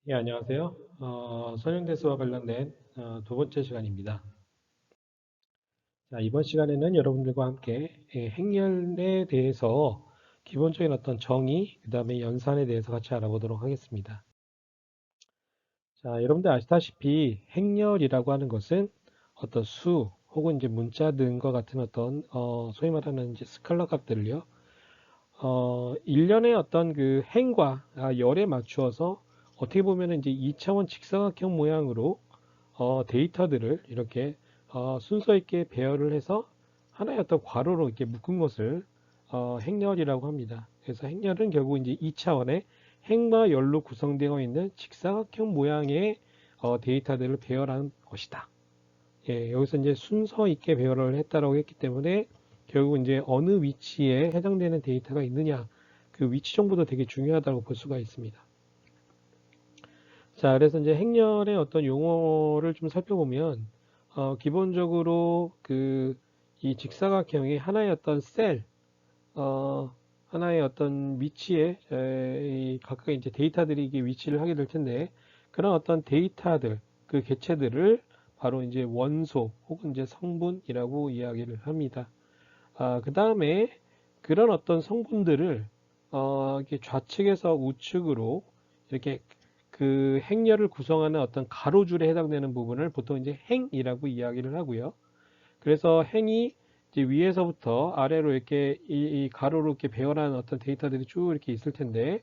예, 안녕하세요. 선형대수와 관련된 두 번째 시간입니다. 자, 이번 시간에는 여러분들과 함께 행렬에 대해서 기본적인 어떤 정의, 그 다음에 연산에 대해서 같이 알아보도록 하겠습니다. 자, 여러분들 아시다시피 행렬이라고 하는 것은 어떤 수 혹은 이제 문자 등과 같은 어떤 소위 말하는 이제 스칼라 값들을요. 일련의 어떤 그 행과 열에 맞추어서 어떻게 보면 이제 2차원 직사각형 모양으로 데이터들을 이렇게 순서 있게 배열을 해서 하나의 어떤 괄호로 이렇게 묶은 것을 행렬이라고 합니다. 그래서 행렬은 결국 이제 2차원의 행과 열로 구성되어 있는 직사각형 모양의 데이터들을 배열한 것이다. 예, 여기서 이제 순서 있게 배열을 했다라고 했기 때문에 결국 이제 어느 위치에 해당되는 데이터가 있느냐, 그 위치 정보도 되게 중요하다고 볼 수가 있습니다. 자, 그래서 이제 행렬의 어떤 용어를 좀 살펴보면, 기본적으로 이 직사각형이 하나의 어떤 셀, 어, 하나의 어떤 위치에, 이 각각의 이제 데이터들이 이게 위치를 하게 될 텐데, 그런 어떤 데이터들, 그 개체들을 바로 이제 원소 혹은 이제 성분이라고 이야기를 합니다. 그 다음에 그런 어떤 성분들을 이렇게 좌측에서 우측으로 이렇게 그 행렬을 구성하는 어떤 가로줄에 해당되는 부분을 보통 이제 행이라고 이야기를 하고요. 그래서 행이 이제 위에서부터 아래로 이렇게 이 가로로 이렇게 배열한 어떤 데이터들이 쭉 이렇게 있을 텐데,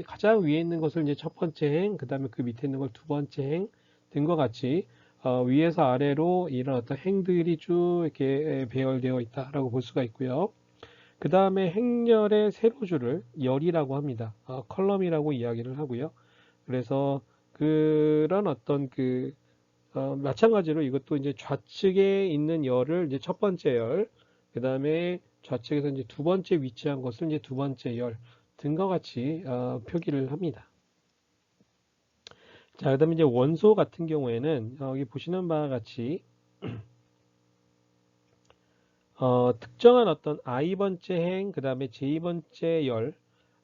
가장 위에 있는 것을 이제 첫 번째 행, 그 다음에 그 밑에 있는 걸 두 번째 행 등과 같이 위에서 아래로 이런 어떤 행들이 쭉 이렇게 배열되어 있다라고 볼 수가 있고요. 그 다음에 행렬의 세로줄을 열이라고 합니다. 컬럼이라고 이야기를 하고요. 그래서 그런 어떤 마찬가지로 이것도 이제 좌측에 있는 열을 이제 첫 번째 열, 그 다음에 좌측에서 이제 두 번째 위치한 것을 이제 두 번째 열 등과 같이 표기를 합니다. 자, 그 다음에 이제 원소 같은 경우에는 여기 보시는 바와 같이 특정한 어떤 i번째 행, 그 다음에 j번째 열,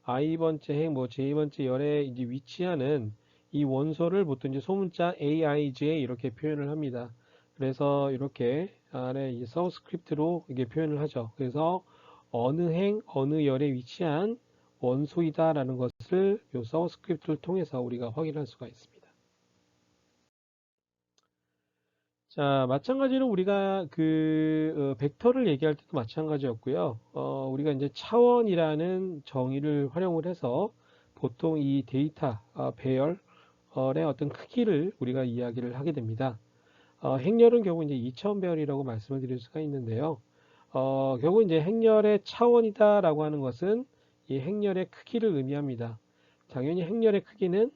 i번째 행, 뭐 j번째 열에 이제 위치하는 이 원소를 보통 이제 소문자 aij 이렇게 표현을 합니다. 그래서 이렇게 아래 이 서브스크립트로 이게 표현을 하죠. 그래서 어느 행, 어느 열에 위치한 원소이다라는 것을 이 서브스크립트를 통해서 우리가 확인할 수가 있습니다. 자, 마찬가지로 우리가 벡터를 얘기할 때도 마찬가지였고요. 우리가 이제 차원이라는 정의를 활용을 해서 보통 이 데이터 배열의 어떤 크기를 우리가 이야기를 하게 됩니다. 행렬은 결국 이제 2차원 배열이라고 말씀을 드릴 수가 있는데요. 결국 이제 행렬의 차원이다라고 하는 것은 이 행렬의 크기를 의미합니다. 당연히 행렬의 크기는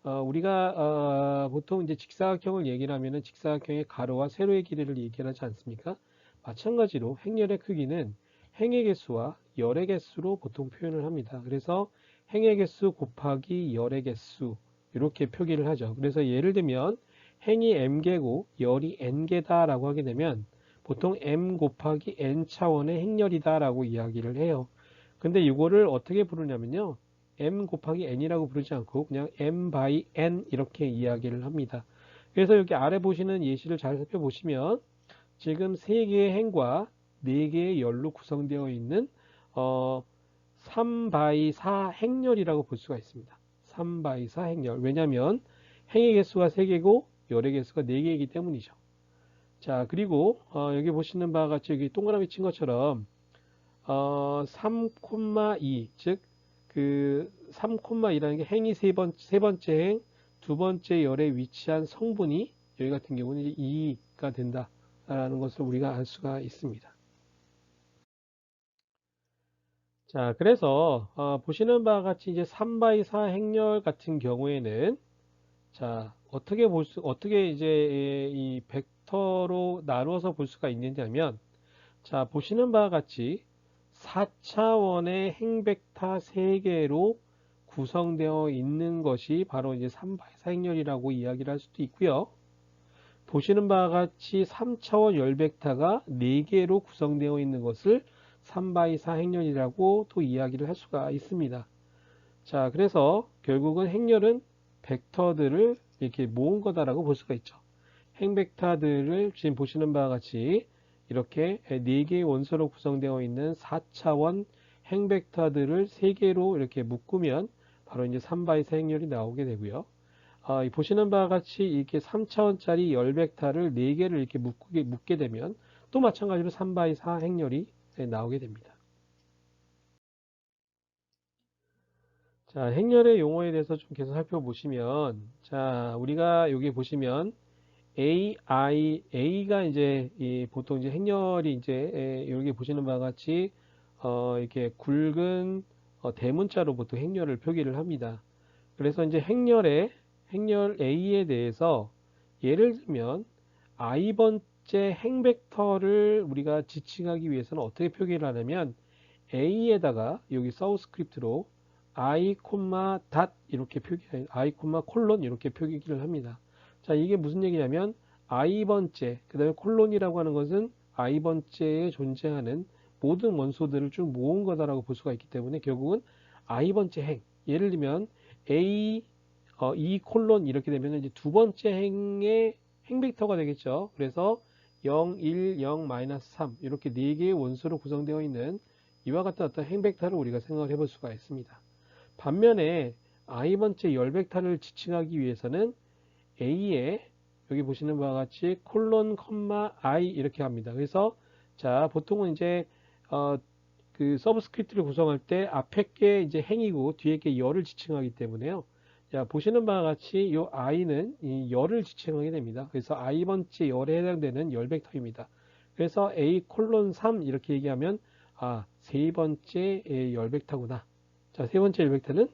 우리가 보통 이제 직사각형을 얘기를 하면은 직사각형의 가로와 세로의 길이를 얘기를 하지 않습니까? 마찬가지로 행렬의 크기는 행의 개수와 열의 개수로 보통 표현을 합니다. 그래서 행의 개수 곱하기 열의 개수 이렇게 표기를 하죠. 그래서 예를 들면 행이 m개고 열이 n개다라고 하게 되면 보통 m 곱하기 n 차원의 행렬이다라고 이야기를 해요. 근데 이거를 어떻게 부르냐면요. m 곱하기 n이라고 부르지 않고 그냥 m by n 이렇게 이야기를 합니다. 그래서 여기 아래 보시는 예시를 잘 살펴보시면 지금 3개의 행과 4개의 열로 구성되어 있는 어, 3 by 4 행렬이라고 볼 수가 있습니다. 3 by 4 행렬. 왜냐하면 행의 개수가 3개고 열의 개수가 4개이기 때문이죠. 자, 그리고 여기 보시는 바와 같이 여기 동그라미 친 것처럼 3,2, 즉, 3,2라는 게 행이 세 번째 행, 두 번째 열에 위치한 성분이 여기 같은 경우는 이제 2가 된다라는 것을 우리가 알 수가 있습니다. 자, 그래서 보시는 바와 같이 이제 3 by 4 행렬 같은 경우에는 자, 어떻게 이제 이 벡터로 나누어서 볼 수가 있느냐면 자, 보시는 바와 같이 4차원의 행벡터 3개로 구성되어 있는 것이 바로 이제 3바이 사행렬이라고 이야기를 할 수도 있고요. 보시는 바와 같이 3차원 열벡터가 4개로 구성되어 있는 것을 3바이 사행렬이라고 또 이야기를 할 수가 있습니다. 자, 그래서 결국은 행렬은 벡터들을 이렇게 모은 거다라고 볼 수가 있죠. 행벡터들을 지금 보시는 바와 같이 이렇게 4개의 원소로 구성되어 있는 4차원 행벡터들을 3개로 이렇게 묶으면 바로 이제 3바이사 행렬이 나오게 되고요. 보시는 바와 같이 이렇게 3차원짜리 열벡터를 4개를 이렇게 묶게 되면 또 마찬가지로 3바이사 행렬이 나오게 됩니다. 자, 행렬의 용어에 대해서 좀 계속 살펴보시면, 자, 우리가 여기 보시면 A가 이제 보통 이제 행렬이 이제 여기 보시는 바와 같이 이렇게 굵은 대문자로 보통 행렬을 표기를 합니다. 그래서 이제 행렬 A에 대해서 예를 들면 i번째 행벡터를 우리가 지칭하기 위해서는 어떻게 표기를 하냐면 A에다가 여기 서브스크립트로 i, 닷 이렇게 i, 콜론 이렇게 표기를 합니다. 자, 이게 무슨 얘기냐면 i번째, 그 다음에 콜론이라고 하는 것은 i번째에 존재하는 모든 원소들을 쭉 모은 거다라고 볼 수가 있기 때문에 결국은 i번째 행, 예를 들면 a, 2 콜론 이렇게 되면 이제 두 번째 행의 행벡터가 되겠죠. 그래서 0, 1, 0, 마이너스 3 이렇게 네 개의 원소로 구성되어 있는 이와 같은 어떤 행벡터를 우리가 생각을 해볼 수가 있습니다. 반면에 i번째 열벡터를 지칭하기 위해서는 a에 여기 보시는 바와 같이 콜론, i 이렇게 합니다. 그래서 자 보통은 이제 그 서브스크립트를 구성할 때 앞에 게 이제 행이고 뒤에 게 열을 지칭하기 때문에요. 자 보시는 바와 같이 이 i는 이 열을 지칭하게 됩니다. 그래서 i번째 열에 해당되는 열 벡터입니다. 그래서 a 콜론 3 이렇게 얘기하면 세 번째 열 벡터구나. 자, 세 번째 열 벡터는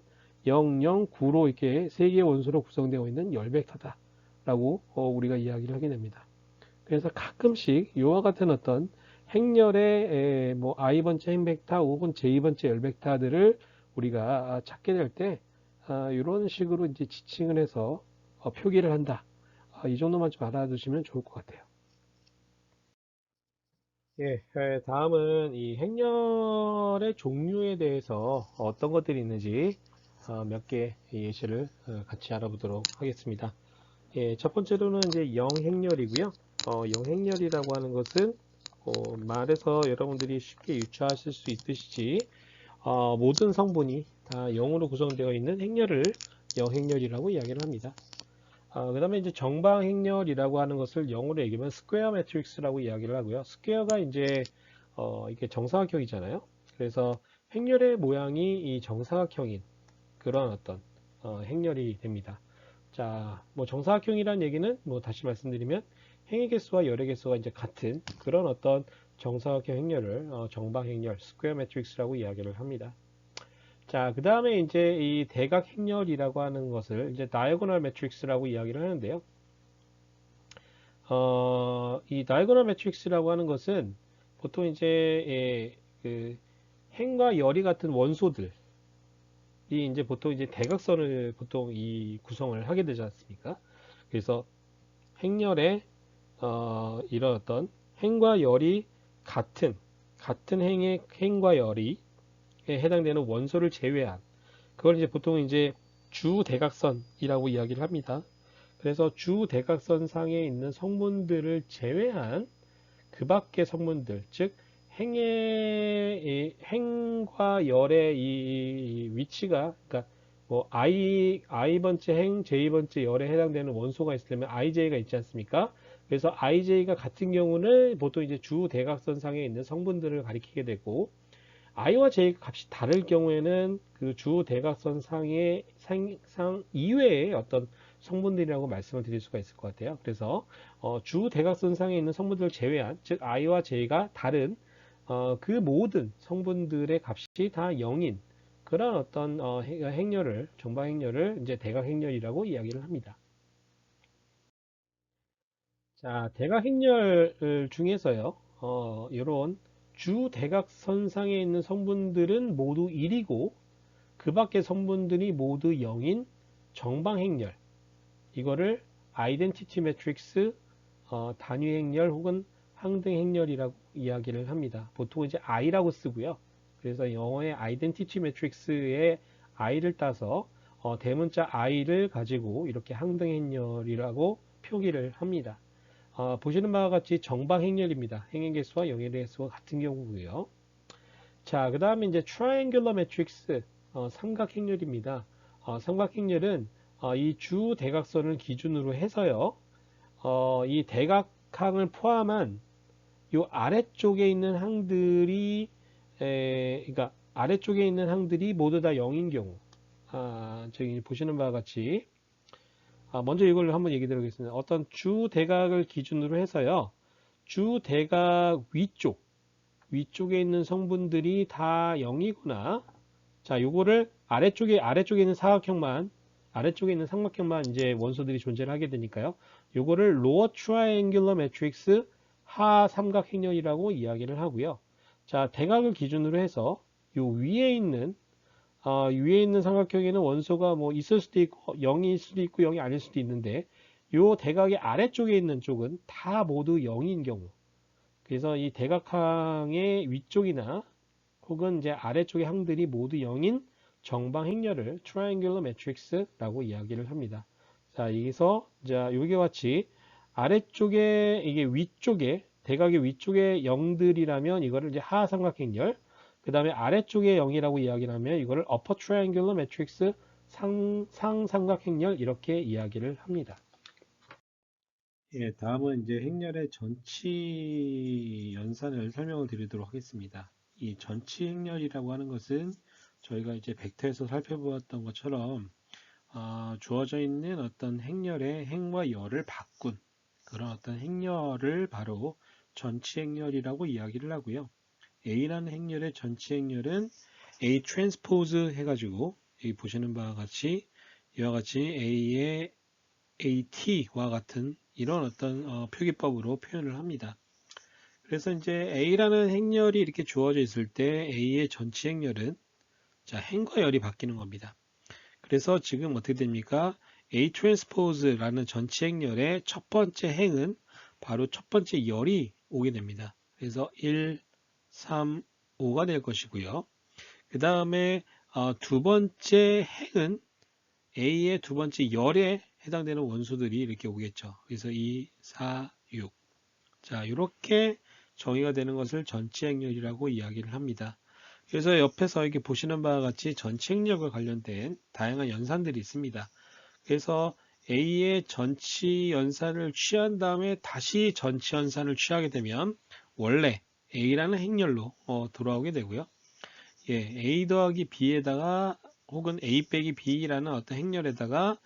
0, 0, 9로 이렇게 세 개의 원소로 구성되어 있는 열 벡터다. 라고 우리가 이야기를 하게 됩니다. 그래서 가끔씩 이와 같은 어떤 행렬의 뭐 i번째 행벡터 혹은 j 번째 열벡터들을 우리가 찾게 될 때 이런 식으로 이제 지칭을 해서 표기를 한다. 이 정도만 좀 알아두시면 좋을 것 같아요. 예, 다음은 이 행렬의 종류에 대해서 어떤 것들이 있는지 몇 개 예시를 같이 알아보도록 하겠습니다. 예, 첫 번째로는 이제 영행렬이고요. 영행렬이라고 하는 것은 말에서 여러분들이 쉽게 유추하실 수 있듯이 모든 성분이 다 0으로 구성되어 있는 행렬을 영행렬이라고 이야기를 합니다. 그 다음에 이제 정방행렬이라고 하는 것을 영어로 얘기하면 스퀘어 매트릭스라고 이야기를 하고요. 스퀘어가 이제 이게 정사각형이잖아요. 그래서 행렬의 모양이 이 정사각형인 그런 어떤 행렬이 됩니다. 자, 뭐 정사각형이라는 얘기는 뭐 다시 말씀드리면 행의 개수와 열의 개수가 이제 같은 그런 어떤 정사각형 행렬을 정방행렬, 스퀘어 매트릭스라고 이야기를 합니다. 자, 그 다음에 이제 이 대각 행렬이라고 하는 것을 이제 다이고널 매트릭스라고 이야기를 하는데요. 이 다이고널 매트릭스라고 하는 것은 보통 이제 그 행과 열이 같은 원소들이 이제 보통 이제 대각선을 보통 이 구성을 하게 되지 않습니까? 그래서 행렬에 이런 어떤 행과 열이 같은 행과 열이 해당되는 원소를 제외한 그걸 이제 보통 이제 주대각선이라고 이야기를 합니다. 그래서 주대각선 상에 있는 성분들을 제외한 그 밖의 성분들, 즉 행과 열의 이 위치가 그러니까 뭐 i번째 행, j번째 열에 해당되는 원소가 있으려면 ij가 있지 않습니까? 그래서 ij가 같은 경우는 보통 이제 주대각선 상에 있는 성분들을 가리키게 되고 i와 j 값이 다를 경우에는 그 주 대각선 상의 상 이외의 어떤 성분들이라고 말씀을 드릴 수가 있을 것 같아요. 그래서 주 대각선 상에 있는 성분들을 제외한 즉 i와 j가 다른 그 모든 성분들의 값이 다 0인 그런 어떤 행렬을 정방 행렬을 이제 대각 행렬이라고 이야기를 합니다. 자, 대각 행렬 중에서요. 이런 주 대각선상에 있는 성분들은 모두 1이고 그 밖의 성분들이 모두 0인 정방행렬 이거를 아이덴티티 매트릭스 단위행렬 혹은 항등행렬이라고 이야기를 합니다. 보통 이제 I라고 쓰고요. 그래서 영어의 아이덴티티 매트릭스의 i를 따서 대문자 i를 가지고 이렇게 항등행렬이라고 표기를 합니다. 보시는 바와 같이 정방행렬입니다. 행행개수와 영예개수와 같은 경우고요. 자, 그 다음에 이제 triangular matrix, 삼각행렬입니다. 삼각행렬은 이 주 대각선을 기준으로 해서요. 이 대각항을 포함한 요 아래쪽에 있는 항들이 그러니까 아래쪽에 있는 항들이 모두 다 0인 경우, 저기 보시는 바와 같이 먼저 이걸 한번 얘기 드리겠습니다. 어떤 주 대각을 기준으로 해서요. 주 대각 위쪽에 있는 성분들이 다 0이구나. 자, 요거를 아래쪽에 있는 아래쪽에 있는 삼각형만 이제 원소들이 존재를 하게 되니까요. 요거를 lower triangular matrix 하 삼각행렬이라고 이야기를 하고요. 자, 대각을 기준으로 해서 요 위에 있는 삼각형에는 원소가 뭐 있을 수도 있고 0일 수도 있고 0이 아닐 수도 있는데 요 대각의 아래쪽에 있는 쪽은 다 모두 0인 경우. 그래서 이 대각항의 위쪽이나 혹은 이제 아래쪽의 항들이 모두 0인 정방행렬을 triangular matrix라고 이야기를 합니다. 자, 여기서 자, 여기와 같이 아래쪽에 이게 위쪽에 대각의 위쪽에 0들이라면 이거를 이제 하삼각행렬, 그 다음에 아래쪽에 0이라고 이야기를 하면 이거를 upper triangular matrix 상삼각행렬 이렇게 이야기를 합니다. 예, 다음은 이제 행렬의 전치 연산을 설명을 드리도록 하겠습니다. 이 전치 행렬이라고 하는 것은 저희가 이제 벡터에서 살펴보았던 것처럼 주어져 있는 어떤 행렬의 행과 열을 바꾼 그런 어떤 행렬을 바로 전치 행렬이라고 이야기를 하고요. A라는 행렬의 전치 행렬은 A 트랜스포즈 해가지고 여기 보시는 바와 같이 이와 같이 A의 AT와 같은 이런 어떤 표기법으로 표현을 합니다. 그래서 이제 A라는 행렬이 이렇게 주어져 있을 때 A의 전치 행렬은 자, 행과 열이 바뀌는 겁니다. 그래서 지금 어떻게 됩니까? A 트랜스포즈라는 전치 행렬의 첫 번째 행은 바로 첫 번째 열이 오게 됩니다. 그래서 1, 3, 5가 될 것이고요. 그 다음에 두 번째 행은 A의 두 번째 열에 해당되는 원소들이 이렇게 오겠죠. 그래서 2, 4, 6. 자, 이렇게 정의가 되는 것을 전치행렬이라고 이야기를 합니다. 그래서 옆에서 이렇게 보시는 바와 같이 전치행렬과 관련된 다양한 연산들이 있습니다. 그래서 A의 전치 연산을 취한 다음에 다시 전치 연산을 취하게 되면 원래 A라는 행렬로 돌아오게 되고요. 예, A 더하기 B에다가 혹은 A 빼기 B라는 어떤 행렬에다가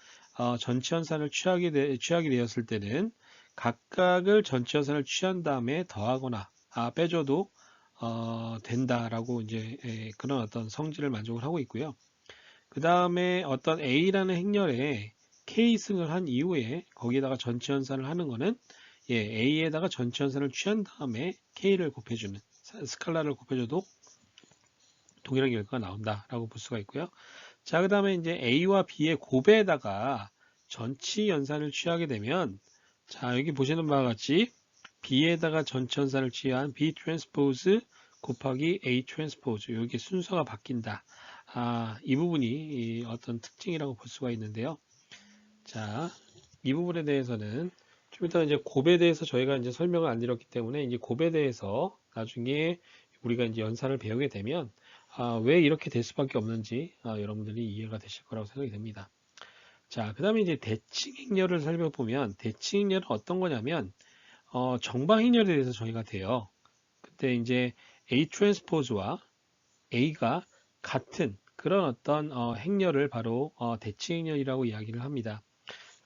전치연산을 취하게 되었을 때는 각각을 전치연산을 취한 다음에 더하거나 빼줘도 된다라고 이제 그런 어떤 성질을 만족을 하고 있고요. 그 다음에 어떤 A라는 행렬에 K승을 한 이후에 거기에다가 전치연산을 하는 거는 예, A에다가 전치연산을 취한 다음에 K를 곱해주는 스칼라를 곱해줘도 동일한 결과가 나온다라고 볼 수가 있고요. 자, 그 다음에 이제 A와 B의 곱에다가 전치 연산을 취하게 되면 자, 여기 보시는 바와 같이 B에다가 전치 연산을 취한 B 트랜스포즈 곱하기 A 트랜스포즈 여기 순서가 바뀐다. 이 부분이 어떤 특징이라고 볼 수가 있는데요. 자, 이 부분에 대해서는 좀 이따 이제 곱에 대해서 저희가 이제 설명을 안 드렸기 때문에 이제 곱에 대해서 나중에 우리가 이제 연산을 배우게 되면 왜 이렇게 될 수밖에 없는지 여러분들이 이해가 되실 거라고 생각이 됩니다. 자, 그 다음에 이제 대칭행렬을 살펴보면 대칭행렬은 어떤 거냐면 정방행렬에 대해서 정의가 돼요. 그때 이제 A 트랜스포즈와 A가 같은 그런 어떤 행렬을 바로 대칭행렬이라고 이야기를 합니다.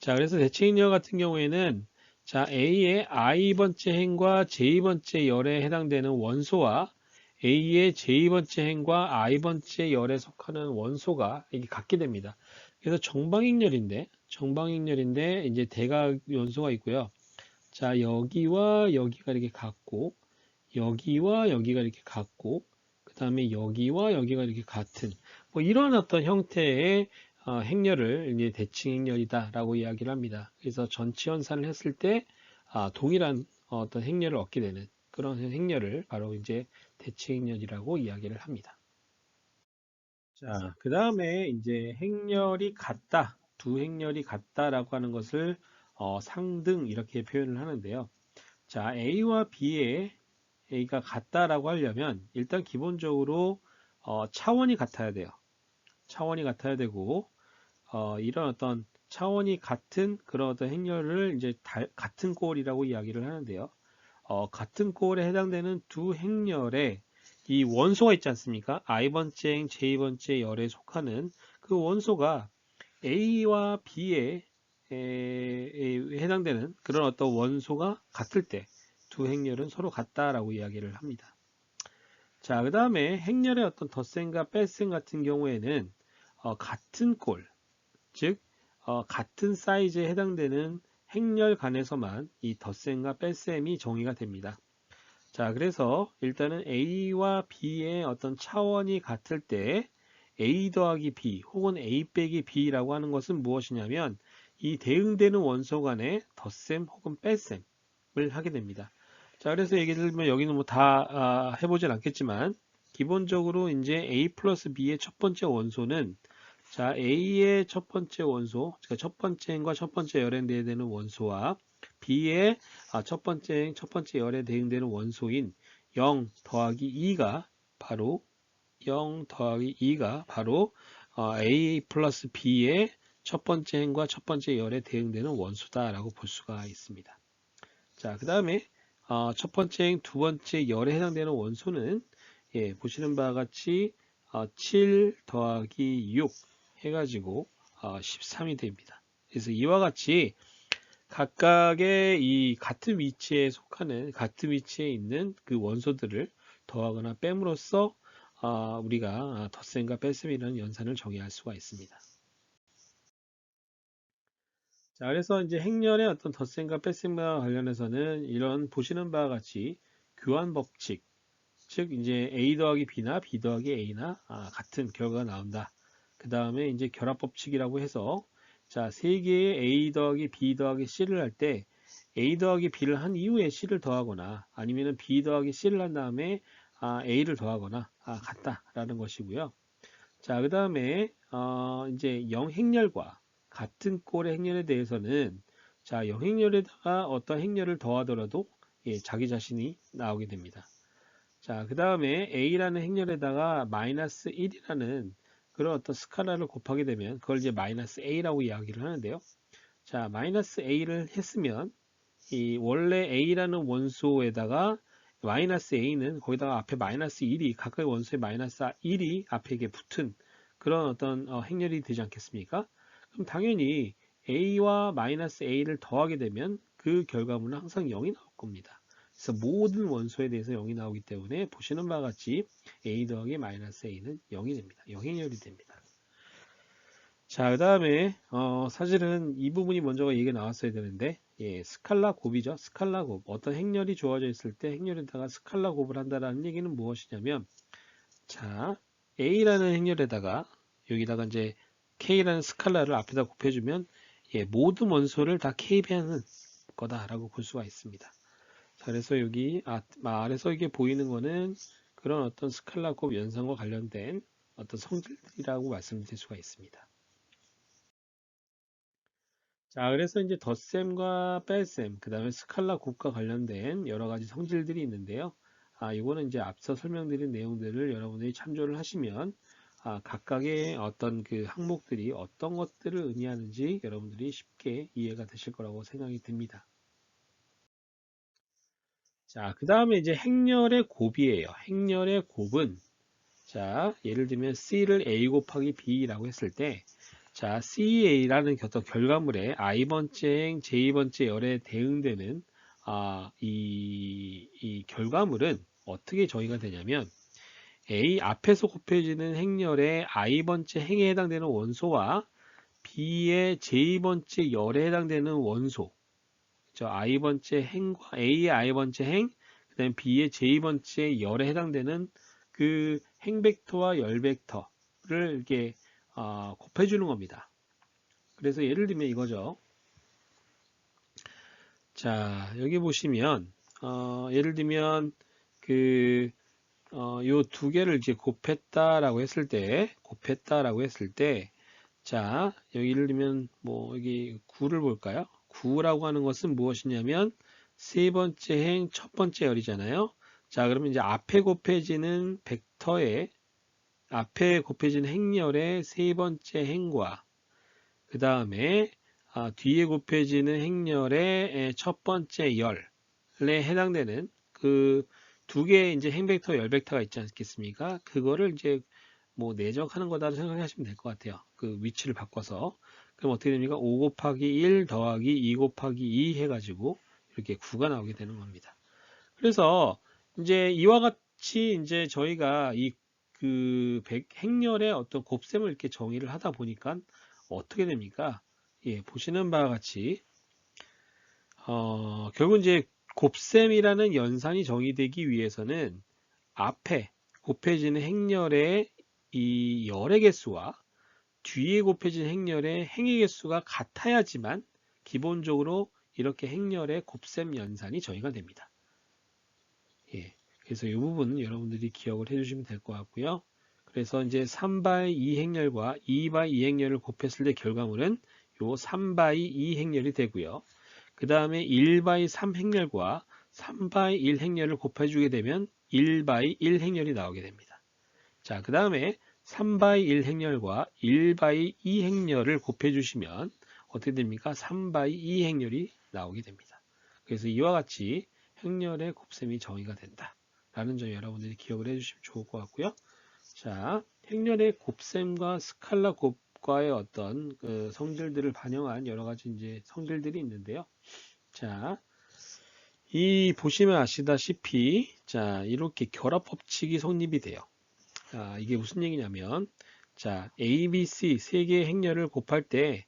자, 그래서 대칭행렬 같은 경우에는 자, A의 i번째 행과 j번째 열에 해당되는 원소와 A의 j번째 행과 i번째 열에 속하는 원소가 이게 같게 됩니다. 그래서 정방행렬인데 이제 대각 원소가 있고요. 자, 여기와 여기가 이렇게 같고 여기와 여기가 이렇게 같고 그 다음에 여기와 여기가 이렇게 같은 뭐 이런 어떤 형태의 행렬을 이제 대칭 행렬이다라고 이야기를 합니다. 그래서 전치 연산을 했을 때 동일한 어떤 행렬을 얻게 되는 그런 행렬을 바로 이제 대칭 행렬이라고 이야기를 합니다. 자, 그 다음에 이제 행렬이 같다, 두 행렬이 같다라고 하는 것을 상등 이렇게 표현을 하는데요. 자, A와 B의 A가 같다라고 하려면 일단 기본적으로 차원이 같아야 돼요. 차원이 같아야 되고 이런 어떤 차원이 같은 그런 어떤 행렬을 이제 같은 꼴이라고 이야기를 하는데요. 같은 꼴에 해당되는 두 행렬에 이 원소가 있지 않습니까? i번째 행, j번째 열에 속하는 그 원소가 A와 B에 해당되는 그런 어떤 원소가 같을 때 두 행렬은 서로 같다라고 이야기를 합니다. 자, 그 다음에 행렬의 어떤 덧셈과 뺄셈 같은 경우에는 같은 꼴, 즉 같은 사이즈에 해당되는 행렬 간에서만 이 덧셈과 뺄셈이 정의가 됩니다. 자, 그래서 일단은 A와 B의 어떤 차원이 같을 때 A 더하기 B 혹은 A 빼기 B라고 하는 것은 무엇이냐면 이 대응되는 원소 간의 덧셈 혹은 뺄셈을 하게 됩니다. 자, 그래서 예를 들면 여기는 뭐 다 해보진 않겠지만 기본적으로 이제 A 플러스 B의 첫 번째 원소는 자, A의 첫 번째 원소, 그러니까 첫 번째 행과 첫 번째 열에 대응되는 원소와 B의 첫 번째 행, 첫 번째 열에 대응되는 원소인 0 더하기 2가 바로 0 더하기 2가 바로 A 플러스 B의 첫 번째 행과 첫 번째 열에 대응되는 원소다라고 볼 수가 있습니다. 자, 그 다음에 첫 번째 행, 두 번째 열에 해당되는 원소는 보시는 바와 같이 7 더하기 6 해가지고 13이 됩니다. 그래서 이와 같이 각각의 이 같은 위치에 속하는 같은 위치에 있는 그 원소들을 더하거나 뺨으로써 우리가 덧셈과 뺄셈이라는 연산을 정의할 수가 있습니다. 자, 그래서 이제 행렬의 어떤 덧셈과 뺄셈과 관련해서는 이런 보시는 바와 같이 교환 법칙, 즉 이제 A 더하기 B나 B 더하기 A나 같은 결과가 나온다. 그 다음에 이제 결합 법칙이라고 해서 자, 세 개의 A 더하기 B 더하기 C를 할 때 A 더하기 B를 한 이후에 C를 더하거나 아니면 B 더하기 C를 한 다음에 A를 더하거나 같다라는 것이고요. 자, 그 다음에 이제 영행렬과 같은 꼴의 행렬에 대해서는 자, 영행렬에다가 어떤 행렬을 더하더라도 자기 자신이 나오게 됩니다. 자, 그 다음에 A라는 행렬에다가 마이너스 1이라는 그런 어떤 스칼라를 곱하게 되면 그걸 이제 마이너스 A라고 이야기를 하는데요. 자, 마이너스 A를 했으면 이 원래 A라는 원소에다가 마이너스 A는 거기다가 앞에 마이너스 1이 각각의 원소에 마이너스 1이 앞에 이게 붙은 그런 어떤 행렬이 되지 않겠습니까? 그럼 당연히 A와 마이너스 A를 더하게 되면 그 결과물은 항상 0이 나올 겁니다. 그래서 모든 원소에 대해서 0이 나오기 때문에 보시는 바와 같이 A 더하기 마이너스 A는 0이 됩니다. 0행렬이 됩니다. 자, 그 다음에 사실은 이 부분이 먼저 얘기가 나왔어야 되는데 스칼라 곱이죠. 스칼라 곱. 어떤 행렬이 주어져 있을 때 행렬에다가 스칼라 곱을 한다라는 얘기는 무엇이냐면 자, A라는 행렬에다가 여기다가 이제 K라는 스칼라를 앞에다 곱해주면 모든 원소를 다 K배하는 거다라고 볼 수가 있습니다. 자, 그래서 여기 아래서 이게 보이는 거는 그런 어떤 스칼라 곱 연산과 관련된 어떤 성질이라고 말씀드릴 수가 있습니다. 자, 그래서 이제 덧셈과 뺄셈, 그 다음에 스칼라 곱과 관련된 여러 가지 성질들이 있는데요. 이거는 이제 앞서 설명드린 내용들을 여러분들이 참조를 하시면, 각각의 어떤 그 항목들이 어떤 것들을 의미하는지 여러분들이 쉽게 이해가 되실 거라고 생각이 듭니다. 자, 그 다음에 이제 행렬의 곱이에요. 행렬의 곱은, 자, 예를 들면 C를 A 곱하기 B라고 했을 때, 자, CA라는 어떤 결과물에 i번째 행, j번째 열에 대응되는 이 결과물은 어떻게 정의가 되냐면 A 앞에서 곱해지는 행렬의 i번째 행에 해당되는 원소와 B의 j번째 열에 해당되는 원소, 저 i번째 행과 A의 i번째 행, 그다음에 B의 j번째 열에 해당되는 그 행벡터와 열벡터를 이렇게 곱해주는 겁니다. 그래서 예를 들면 이거죠. 자, 여기 보시면 예를 들면 그 요 두 개를 이제 곱했다라고 했을 때, 자, 여기 예를 들면, 뭐, 여기 9를 볼까요? 9라고 하는 것은 무엇이냐면, 세 번째 행, 첫 번째 열이잖아요. 자, 그러면 이제 앞에 곱해진 행렬의 세 번째 행과, 그 다음에, 뒤에 곱해지는 행렬의 첫 번째 열에 해당되는 그 두 개의 이제 행벡터, 열벡터가 있지 않겠습니까? 그거를 이제 뭐 내적하는 거다라고 생각하시면 될 것 같아요. 그 위치를 바꿔서. 그럼 어떻게 됩니까? 5 곱하기 1 더하기 2 곱하기 2 해가지고 이렇게 9가 나오게 되는 겁니다. 그래서 이제 이와 같이 이제 저희가 이 그 행렬의 어떤 곱셈을 이렇게 정의를 하다 보니까 어떻게 됩니까? 예, 보시는 바와 같이 결국 이제 곱셈이라는 연산이 정의되기 위해서는 앞에 곱해지는 행렬의 이 열의 개수와 뒤에 곱해진 행렬의 행의 개수가 같아야지만 기본적으로 이렇게 행렬의 곱셈 연산이 정의가 됩니다. 예. 그래서 이 부분은 여러분들이 기억을 해주시면 될 것 같고요. 그래서 이제 3바의 2 행렬과 2바의 2 행렬을 곱했을 때 결과물은 요 3바의 2 행렬이 되고요. 그 다음에 1바의 3 행렬과 3바의 1 행렬을 곱해주게 되면 1바의 1 행렬이 나오게 됩니다. 자, 그 다음에 3바의 1 행렬과 1바의 2 행렬을 곱해주시면 어떻게 됩니까? 3바의 2 행렬이 나오게 됩니다. 그래서 이와 같이 행렬의 곱셈이 정의가 된다. 라는 점 여러분들이 기억을 해주시면 좋을 것 같고요. 자, 행렬의 곱셈과 스칼라 곱과의 어떤 그 성질들을 반영한 여러 가지 이제 성질들이 있는데요. 자, 이 보시면 아시다시피 자, 이렇게 결합 법칙이 성립이 돼요. 이게 무슨 얘기냐면 자, A, B, C 세 개의 행렬을 곱할 때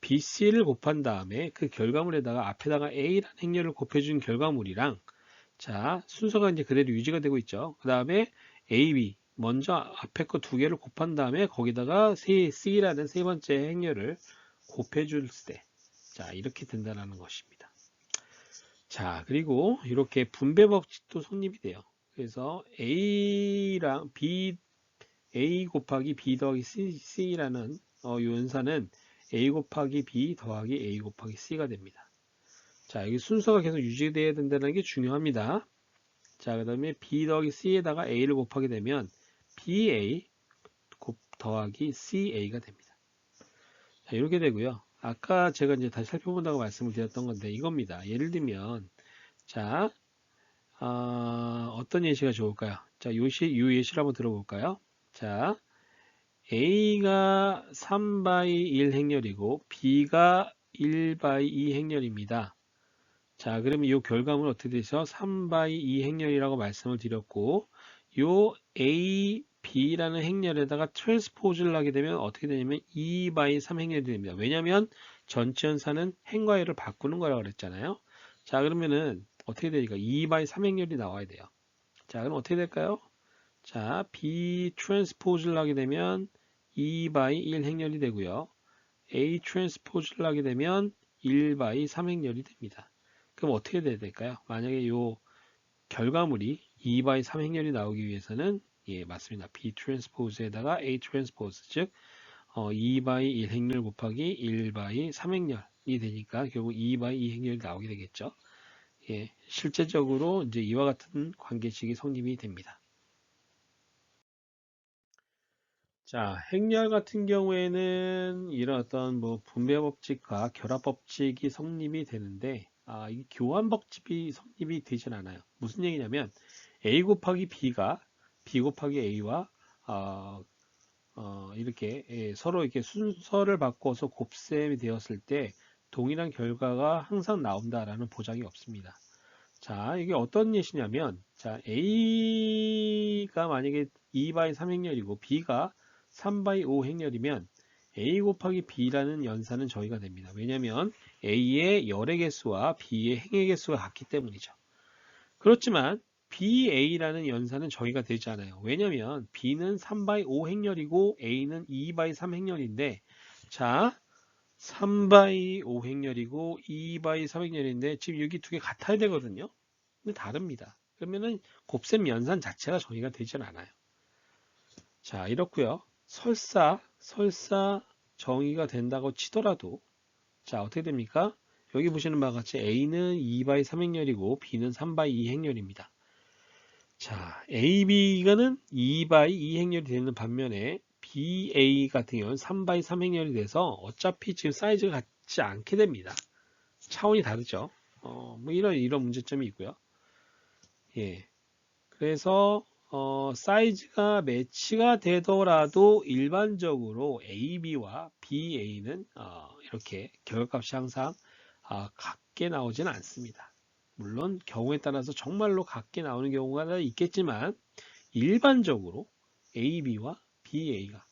B, C를 곱한 다음에 그 결과물에다가 앞에다가 A라는 행렬을 곱해준 결과물이랑 자, 순서가 이제 그대로 유지가 되고 있죠. 그 다음에 A, B 먼저 앞에 거 두 개를 곱한 다음에 거기다가 C라는 세 번째 행렬을 곱해줄 때 자, 이렇게 된다는 것입니다. 자, 그리고 이렇게 분배 법칙도 성립이 돼요. 그래서 A랑 A 곱하기 B 더하기 C라는 연산은 A 곱하기 B 더하기 A 곱하기 C가 됩니다. 자, 여기 순서가 계속 유지되어야 된다는 게 중요합니다. 자, 그 다음에 B 더하기 C에다가 A를 곱하게 되면 BA 더하기 CA가 됩니다. 자, 이렇게 되고요. 아까 제가 이제 다시 살펴본다고 말씀을 드렸던 건데 이겁니다. 예를 들면 자, 어떤 예시가 좋을까요? 자, 요 예시를 한번 들어볼까요? 자, A가 3바이 1 행렬이고 B가 1바이 2 행렬입니다. 자, 그러면 이 결과물은 어떻게 되죠? 3바이 2 행렬이라고 말씀을 드렸고 요 A, B라는 행렬에다가 트랜스포즈를 하게 되면 어떻게 되냐면 2바이 3 행렬이 됩니다. 왜냐하면 전체 연산은 행과 열을 바꾸는 거라고 그랬잖아요. 자, 그러면은 어떻게 되니까 2바이 3 행렬이 나와야 돼요. 자, 그럼 어떻게 될까요? 자, B 트랜스포즈를 하게 되면 2바이 1 행렬이 되고요. A 트랜스포즈를 하게 되면 1바이 3 행렬이 됩니다. 그럼 어떻게 돼야 될까요? 만약에 이 결과물이 2바이 3 행렬이 나오기 위해서는 예, 맞습니다. B 트랜스포즈에다가 A 트랜스포즈, 즉 2바이 1 행렬 곱하기 1바이 3 행렬이 되니까 결국 2바이 2 행렬이 나오게 되겠죠. 예, 실제적으로 이제 이와 같은 관계식이 성립이 됩니다. 자, 행렬 같은 경우에는 이런 어떤 뭐 분배 법칙과 결합 법칙이 성립이 되는데, 이 교환 법칙이 성립이 되진 않아요. 무슨 얘기냐면, A 곱하기 B가 B 곱하기 A와, 이렇게, 서로 이렇게 순서를 바꿔서 곱셈이 되었을 때, 동일한 결과가 항상 나온다라는 보장이 없습니다. 자, 이게 어떤 예시냐면, 자, A가 만약에 2바이 3행렬이고 B가 3바이 5행렬이면 A 곱하기 B라는 연산은 저희가 됩니다. 왜냐하면 A의 열의 개수와 B의 행의 개수가 같기 때문이죠. 그렇지만 BA라는 연산은 저희가 되지 않아요. 왜냐하면 B는 3바이 5행렬이고 A는 2바이 3행렬인데 자, 3바이 5행렬이고 2바이 3행렬인데 지금 여기 두 개 같아야 되거든요. 근데 다릅니다. 그러면은 곱셈 연산 자체가 정의가 되질 않아요. 자, 이렇고요. 설사 정의가 된다고 치더라도 자, 어떻게 됩니까? 여기 보시는 바와 같이 A는 2바이 3행렬이고 B는 3바이 2행렬입니다. 자, AB가는 2바이 2행렬이 되는 반면에 BA 같은 경우는 3바이 3행렬이 돼서 어차피 지금 사이즈가 같지 않게 됩니다. 차원이 다르죠. 뭐 이런 문제점이 있고요. 예. 그래서 사이즈가 매치가 되더라도 일반적으로 AB와 BA는 이렇게 결과값이 항상 같게 나오지는 않습니다. 물론 경우에 따라서 정말로 같게 나오는 경우가 있겠지만 일반적으로 AB와 BA가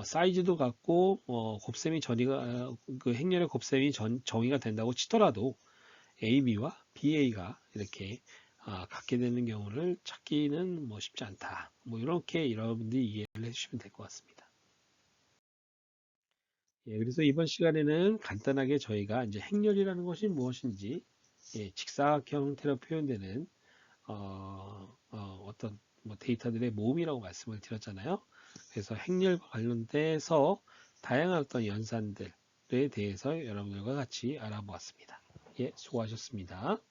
사이즈도 같고 곱셈이 전이가 그 행렬의 곱셈이 정의가 된다고 치더라도 AB와 BA가 이렇게 갖게 되는 경우를 찾기는 뭐 쉽지 않다. 뭐 이렇게 여러분들이 이해를 해주시면 될 것 같습니다. 예, 그래서 이번 시간에는 간단하게 저희가 이제 행렬이라는 것이 무엇인지, 예, 직사각형 형태로 표현되는 어떤 뭐 데이터들의 모음이라고 말씀을 드렸잖아요. 그래서 행렬과 관련돼서 다양한 어떤 연산들에 대해서 여러분들과 같이 알아보았습니다. 예, 수고하셨습니다.